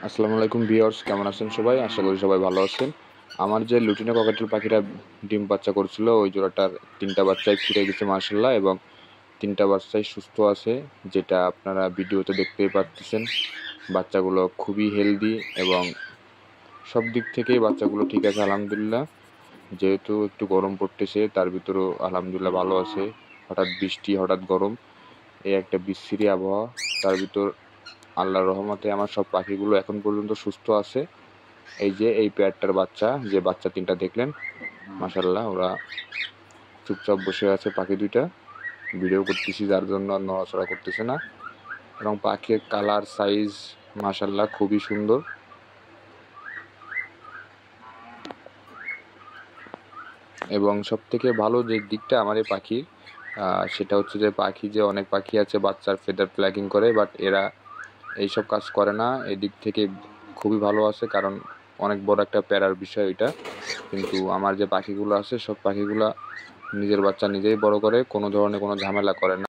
আসসালামু আলাইকুম ভিউয়ার্স, কেমন আছেন সবাই? আশা করি সবাই ভালো আছেন। আমার যে লুটিনো ককাটেল পাখিরা ডিম বাচ্চা করছিল, ওই জোড়াটার 3টা বাচ্চাই ফুটে গেছে মাশাআল্লাহ, এবং 3টা বাচ্চাই সুস্থ আছে, যেটা আপনারা ভিডিওতে দেখতেই পাচ্ছেন। বাচ্চাগুলো খুবই হেলদি এবং সব দিক থেকেই বাচ্চাগুলো ঠিক আছে আলহামদুলিল্লাহ। যেহেতু একটু গরম পড়তেছে, তার ভিতরেও আলহামদুলিল্লাহ ভালো আছে। হঠাৎ বৃষ্টি, হঠাৎ গরম, এই একটা বিচ্ছিরি আবহাওয়া। তার ভিতর আল্লাহর রহমতে আমার সব পাখিগুলো এখন পর্যন্ত সুস্থ আছে। এই যে এই পেয়ারটার বাচ্চা, যে বাচ্চা 3টা দেখলেন, মাশাআল্লাহ ওরা চুপচাপ বসে আছে। পাখি দুইটা ভিডিও করতেছি যার জন্য নড়াচড়া করতেছে না, এবং পাখির কালার সাইজ মাশাআল্লাহ খুবই সুন্দর। এবং সব থেকে ভালো যে দিকটা আমার এই পাখির, সেটা হচ্ছে যে অনেক পাখি আছে বাচ্চার ফেদার ফ্ল্যাগিং করে, বাট এরা এইসব কাজ করে না। এদিক থেকে খুবই ভালো আছে, কারণ অনেক বড় একটা প্যারার বিষয় এটা। কিন্তু আমার যে পাখিগুলো আছে, সব পাখিগুলা নিজের বাচ্চা নিজেই বড় করে, কোনো ধরনের কোনো ঝামেলা করে না।